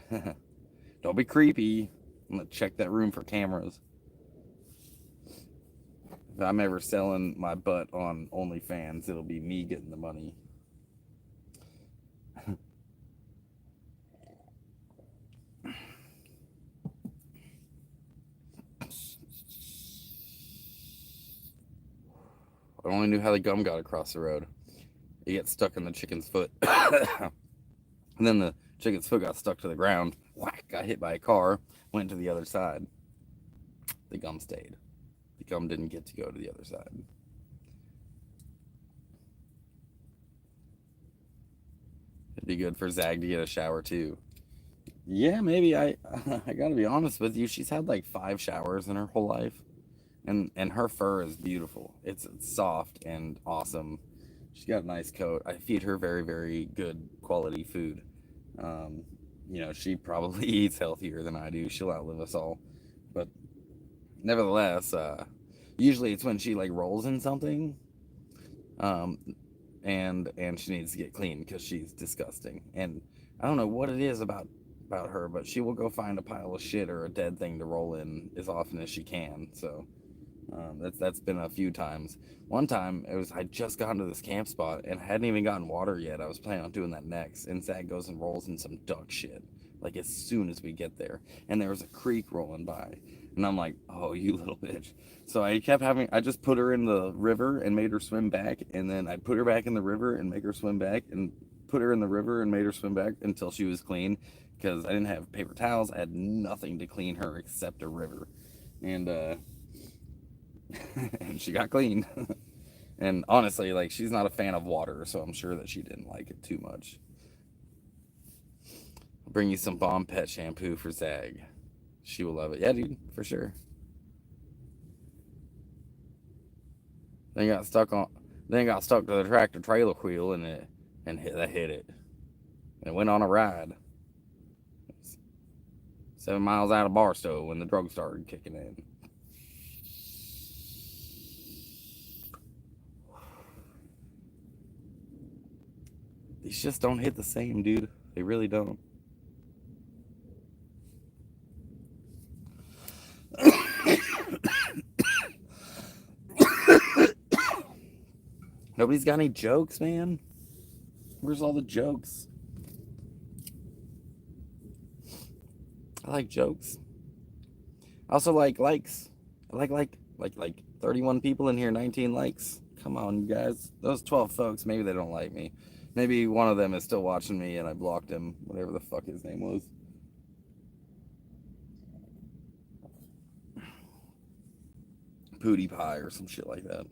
Don't be creepy. I'm going to check that room for cameras. If I'm ever selling my butt on OnlyFans, it'll be me getting the money. I only knew how the gum got across the road. It gets stuck in the chicken's foot. And then the chicken's foot got stuck to the ground. Whack, got hit by a car, went to the other side. The gum stayed. The gum didn't get to go to the other side. It'd be good for Zag to get a shower too. Yeah, maybe. I gotta be honest with you. She's had like 5 showers in her whole life. And her fur is beautiful. It's soft and awesome. She's got a nice coat. I feed her very, very good quality food. She probably eats healthier than I do. She'll outlive us all. But nevertheless, usually it's when she like rolls in something, um, and she needs to get clean because she's disgusting. And I don't know what it is about her, but she will go find a pile of shit or a dead thing to roll in as often as she can. So that's been a few times. One time I just gotten to this camp spot and I hadn't even gotten water yet. I was planning on doing that next, and Zach goes and rolls in some duck shit like as soon as we get there, and there was a creek rolling by, and I'm like, oh, you little bitch. So I just put her in the river and made her swim back, and then I put her back in the river and make her swim back, and put her in the river and made her swim back until she was clean, because I didn't have paper towels. I had nothing to clean her except a river, and and she got clean. And honestly, like, she's not a fan of water, so I'm sure that she didn't like it too much. I'll bring you some bomb pet shampoo for Zag. She will love it. Yeah, dude, for sure. Then got stuck to the tractor trailer wheel and hit it. And it went on a ride. 7 miles out of Barstow when the drugs started kicking in. These just don't hit the same, dude. They really don't. Nobody's got any jokes, man. Where's all the jokes? I like jokes. I also like likes. I like 31 people in here, 19 likes. Come on, you guys. Those 12 folks, maybe they don't like me. Maybe one of them is still watching me and I blocked him, whatever the fuck his name was. Pootie Pie or some shit like that.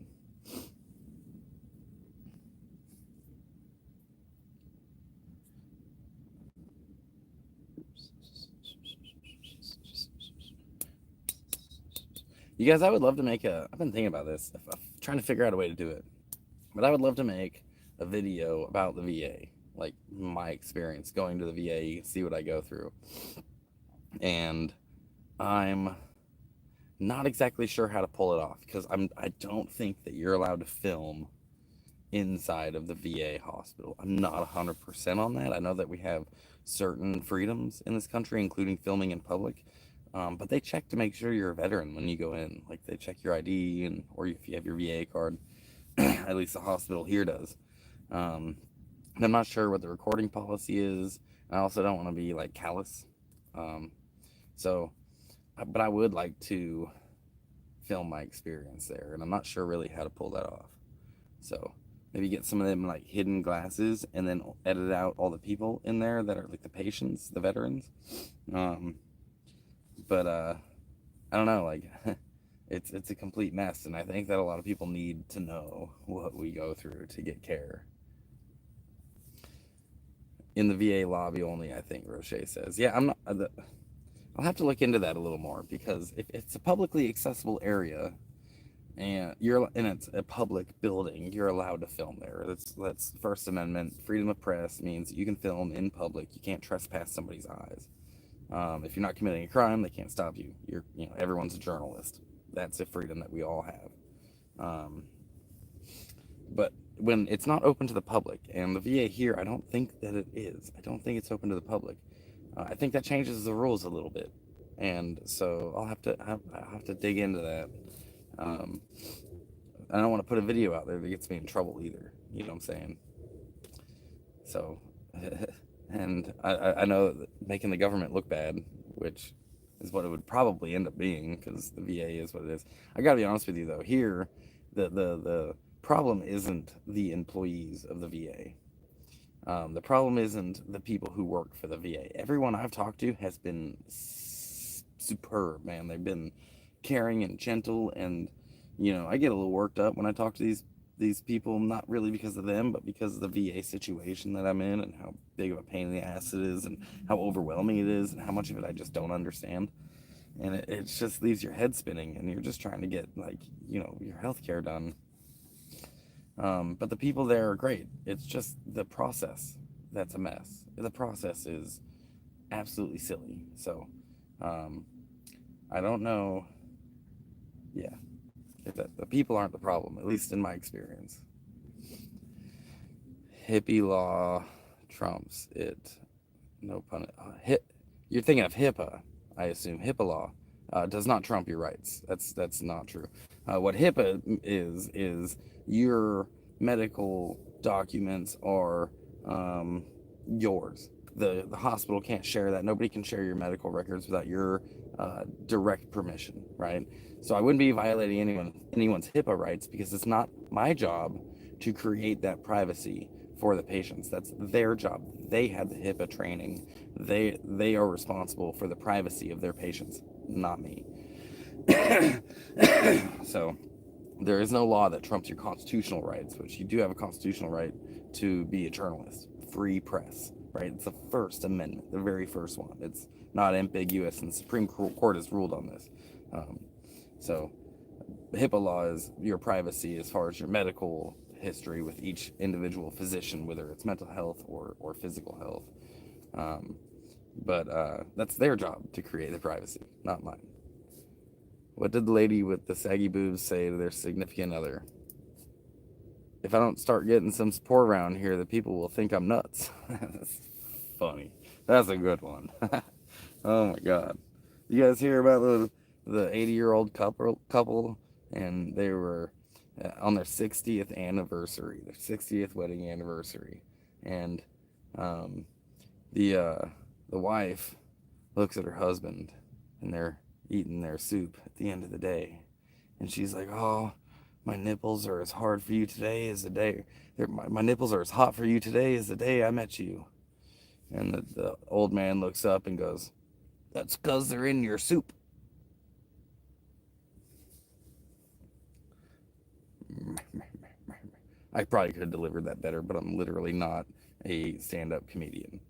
You guys, I would love to make I've been thinking about this. I'm trying to figure out a way to do it. But I would love to make a video about the VA. Like, my experience going to the VA. You can see what I go through. And I'm not exactly sure how to pull it off. Because I don't think that you're allowed to film inside of the VA hospital. I'm not 100% on that. I know that we have certain freedoms in this country, including filming in public. But they check to make sure you're a veteran when you go in. Like, they check your ID or if you have your VA card. At least the hospital here does. And I'm not sure what the recording policy is. I also don't want to be like callous. But I would like to film my experience there, and I'm not sure really how to pull that off. So maybe get some of them like hidden glasses and then edit out all the people in there that are like the patients, the veterans. But I don't know, like it's a complete mess, and I think that a lot of people need to know what we go through to get care. In the VA lobby only, I think Roche says. Yeah, I'm not. I'll have to look into that a little more, because if it's a publicly accessible area and it's a public building, you're allowed to film there. That's First Amendment. Freedom of press means you can film in public. You can't trespass somebody's eyes. If you're not committing a crime, they can't stop you. Everyone's a journalist. That's a freedom that we all have. But when it's not open to the public, and the VA here, I don't think that it is. I don't think it's open to the public. I think that changes the rules a little bit, and so I'll have to dig into that. I don't want to put a video out there that gets me in trouble either. You know what I'm saying? So, and I know that making the government look bad, which is what it would probably end up being, because the VA is what it is. I gotta be honest with you though. Here, the problem isn't the employees of the VA. The problem isn't the people who work for the VA. Everyone I've talked to has been superb, man. They've been caring and gentle, and I get a little worked up when I talk to these people, not really because of them, but because of the VA situation that I'm in, and how big of a pain in the ass it is, and how overwhelming it is, and how much of it I just don't understand. And it just leaves your head spinning, and you're just trying to get your healthcare done. But the people there are great. It's just the process that's a mess. The process is absolutely silly. So I don't know. Yeah, the people aren't the problem, at least in my experience. Hippie law trumps it. No pun. You're thinking of HIPAA, I assume. HIPAA law does not trump your rights. That's not true. What HIPAA is your medical documents are yours. The hospital can't share that. Nobody can share your medical records without your direct permission, right? So I wouldn't be violating anyone's HIPAA rights, because it's not my job to create that privacy for the patients. That's their job. They had the HIPAA training. They are responsible for the privacy of their patients, not me. So there is no law that trumps your constitutional rights, which you do have a constitutional right to be a journalist. Free press, right? It's the First Amendment, the very first one. It's not ambiguous, and the Supreme Court has ruled on this. So the HIPAA law is your privacy as far as your medical history with each individual physician, whether it's mental health or physical health. But that's their job to create the privacy, not mine. What did the lady with the saggy boobs say to their significant other? If I don't start getting some support around here, the people will think I'm nuts. That's funny. That's a good one. Oh my god. You guys hear about the 80-year-old couple, and they were on their 60th anniversary, their 60th wedding anniversary, and the wife looks at her husband, and they're eating their soup at the end of the day, and she's like, "Oh, my nipples are as hard for you today as the day. My nipples are as hot for you today as the day I met you." And the old man looks up and goes, "That's 'cause they're in your soup." I probably could have delivered that better, but I'm literally not a stand-up comedian.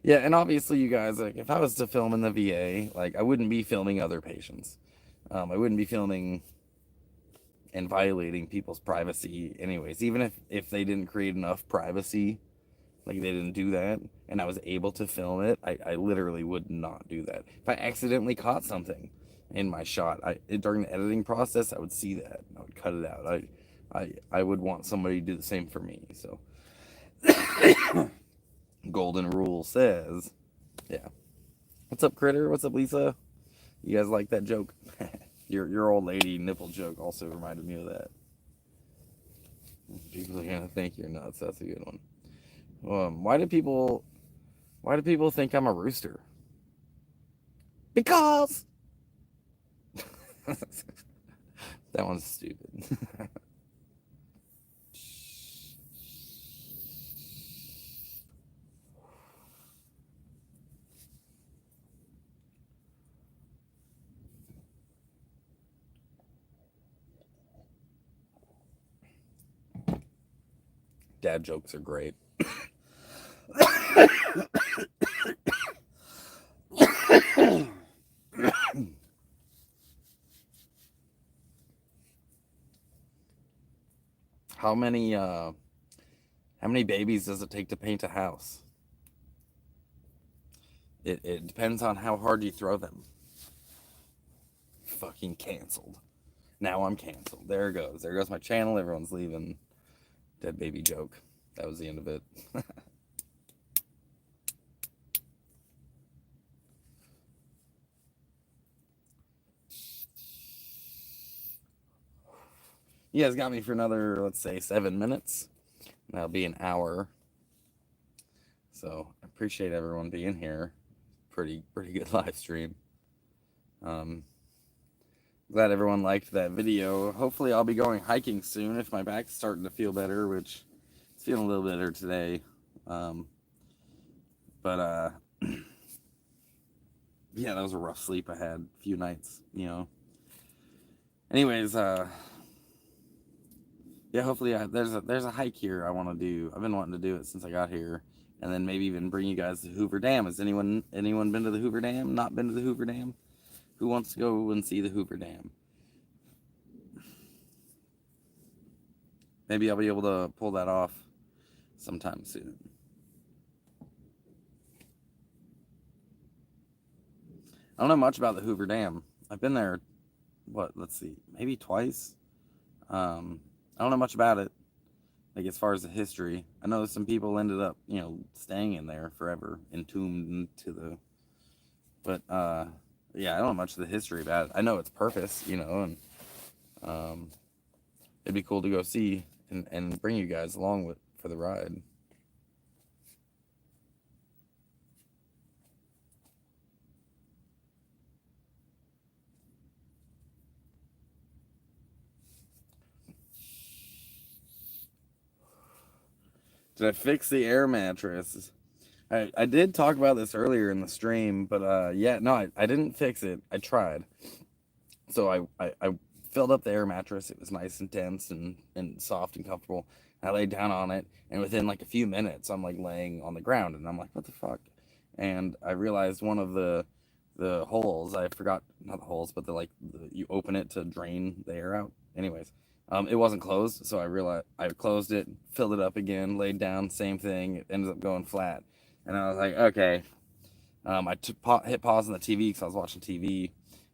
Yeah, and obviously, you guys, like, if I was to film in the VA, like, I wouldn't be filming other patients. I wouldn't be filming and violating people's privacy anyways. Even if they didn't create enough privacy, like they didn't do that, and I was able to film it, I literally would not do that. If I accidentally caught something in my shot, during the editing process, I would see that. I would cut it out. I would want somebody to do the same for me. So golden rule says, yeah. What's up, Critter? What's up, Lisa? You guys like that joke? Your old lady nipple joke also reminded me of that. People are gonna think you're nuts. That's a good one. Why do people think I'm a rooster? Because that one's stupid. Dad jokes are great. How many babies does it take to paint a house? It depends on how hard you throw them. Fucking canceled. Now I'm canceled. There it goes. There goes my channel. Everyone's leaving. Dead baby joke. That was the end of it. You guys got me for another, let's say, 7 minutes. That'll be an hour. So I appreciate everyone being here. Pretty good live stream. Glad everyone liked that video. Hopefully I'll be going hiking soon if my back's starting to feel better, which it's feeling a little better today. But yeah, that was a rough sleep I had a few nights, Anyways, yeah, hopefully there's a hike here I want to do. I've been wanting to do it since I got here, and then maybe even bring you guys to Hoover Dam. Has anyone been to the Hoover Dam? Not been to the Hoover Dam? Who wants to go and see the Hoover Dam? Maybe I'll be able to pull that off sometime soon. I don't know much about the Hoover Dam. I've been there, let's see, maybe twice. I don't know much about it, like as far as the history. I know some people ended up, staying in there forever, entombed into the. But yeah, I don't know much of the history about it. I know its purpose, and it'd be cool to go see and bring you guys along for the ride. Did I fix the air mattress? I did talk about this earlier in the stream, but yeah, no, I didn't fix it. I tried. So I filled up the air mattress. It was nice and dense and soft and comfortable. I laid down on it, and within like a few minutes, I'm like laying on the ground, and I'm like, what the fuck? And I realized one of the holes. I forgot, not the holes, but you open it to drain the air out. Anyways, it wasn't closed, so I realized I closed it, filled it up again, laid down, same thing. It ended up going flat, and I was like, okay. Hit pause on the TV because I was watching TV,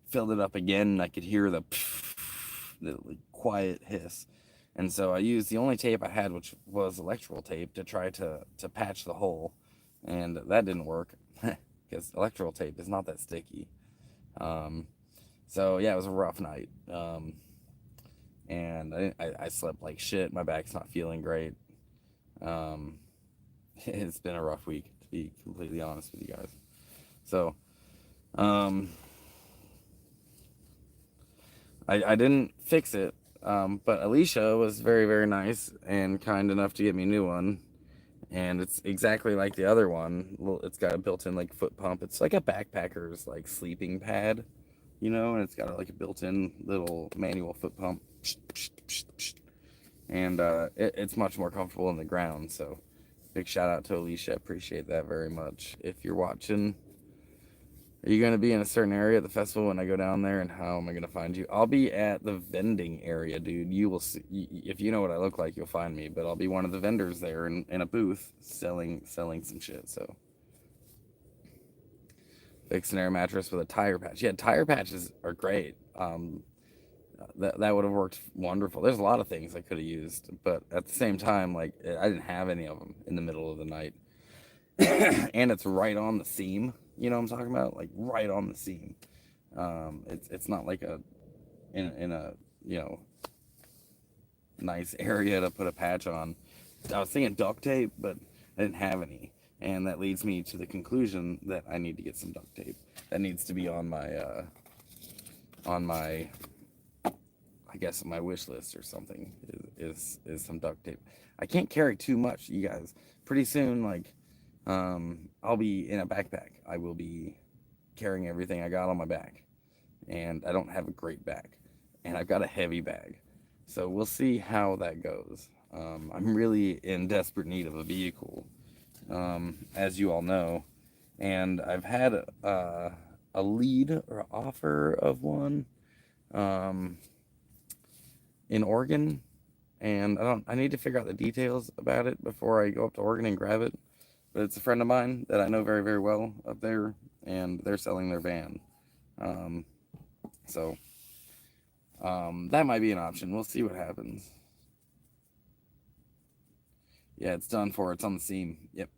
filled it up again, and I could hear the like, quiet hiss. And so I used the only tape I had, which was electrical tape, to try to patch the hole, and that didn't work because electrical tape is not that sticky. Um, so yeah, it was a rough night, and I slept like shit. My back's not feeling great. Um, it's been a rough week, to be completely honest with you guys. So um, I didn't fix it, but Alicia was very, very nice and kind enough to get me a new one. And it's exactly like the other one. Well, it's got a built-in like foot pump. It's like a backpacker's like sleeping pad, and it's got like a built-in little manual foot pump. And it's much more comfortable in the ground. So big shout out to Alicia. Appreciate that very much. If you're watching, are you going to be in a certain area at the festival when I go down there, and how am I going to find you? I'll be at the vending area, dude. You will see, if you know what I look like, you'll find me, but I'll be one of the vendors there in a booth selling some shit. So fix an air mattress with a tire patch. Yeah, tire patches are great. That would have worked wonderful. There's a lot of things I could have used, but at the same time, like I didn't have any of them in the middle of the night. And it's right on the seam. You know what I'm talking about? Like right on the seam. It's not like in a you know nice area to put a patch on. I was thinking duct tape, but I didn't have any, and that leads me to the conclusion that I need to get some duct tape. That needs to be on my I guess my wish list or something. Is some duct tape. I can't carry too much, you guys. Pretty soon, like I'll be in a backpack. I will be carrying everything I got on my back, and I don't have a great back, and I've got a heavy bag. So we'll see how that goes. I'm really in desperate need of a vehicle, as you all know, and I've had a lead or offer of one um, in Oregon, and I need to figure out the details about it before I go up to Oregon and grab it. But it's a friend of mine that I know very, very well up there, and they're selling their van. Um, so that might be an option. We'll see what happens. Yeah, it's done for. It's on the seam. Yep.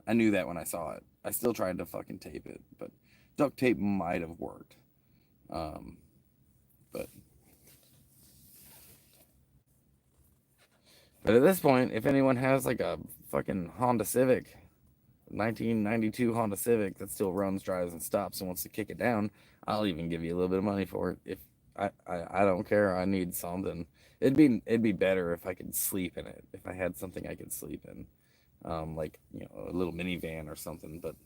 I knew that when I saw it. I still tried to fucking tape it, but duct tape might have worked. Um, but at this point, if anyone has like a fucking Honda Civic, 1992 Honda Civic that still runs, drives, and stops and wants to kick it down, I'll even give you a little bit of money for it. If I don't care, I need something. It'd be better if I could sleep in it. If I had something I could sleep in, like a little minivan or something. But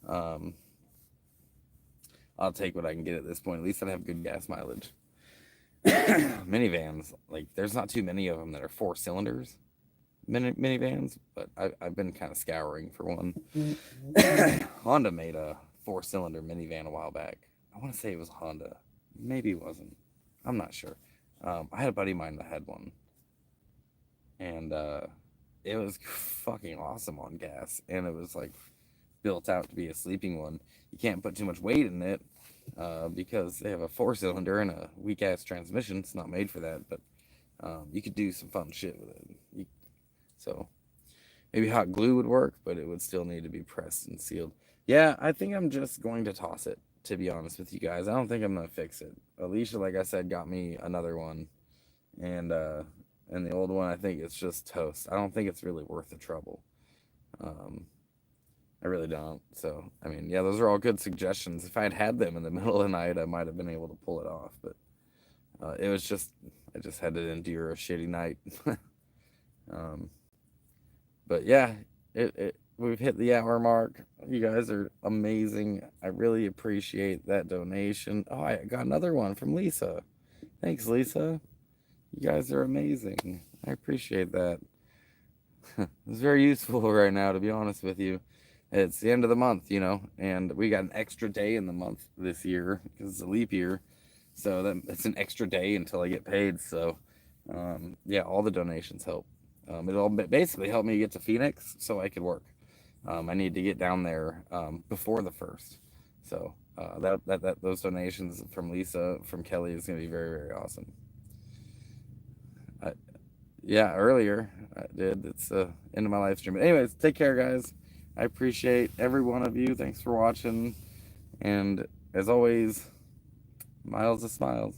um, I'll take what I can get at this point. At least I'd have good gas mileage. Minivans, like there's not too many of them that are 4 cylinders minivans, but I've been kind of scouring for one. Honda made a 4-cylinder minivan a while back. I want to say it was Honda. Maybe it wasn't. I'm not sure. I had a buddy of mine that had one, and it was fucking awesome on gas, and it was like built out to be a sleeping one. You can't put too much weight in it because they have a 4-cylinder and a weak ass transmission. It's not made for that, but you could do some fun shit with it. So maybe hot glue would work, but it would still need to be pressed and sealed. Yeah, I think I'm just going to toss it, to be honest with you guys. I don't think I'm going to fix it. Alicia, like I said, got me another one. And the old one, I think it's just toast. I don't think it's really worth the trouble. I really don't. So, I mean, yeah, those are all good suggestions. If I had them in the middle of the night, I might have been able to pull it off. But it was just, I just had to endure a shitty night. But yeah, we've hit the hour mark. You guys are amazing. I really appreciate that donation. Oh, I got another one from Lisa. Thanks, Lisa. You guys are amazing. I appreciate that. It's very useful right now, to be honest with you. It's the end of the month, and we got an extra day in the month this year because it's a leap year. So that it's an extra day until I get paid. So, yeah, all the donations help. It'll basically help me get to Phoenix so I could work. I need to get down there before the first. So those donations from Lisa, from Kelly is gonna be very, very awesome. I, yeah, earlier I did. It's end of my live stream. But anyways, take care, guys. I appreciate every one of you. Thanks for watching, and as always, miles of smiles.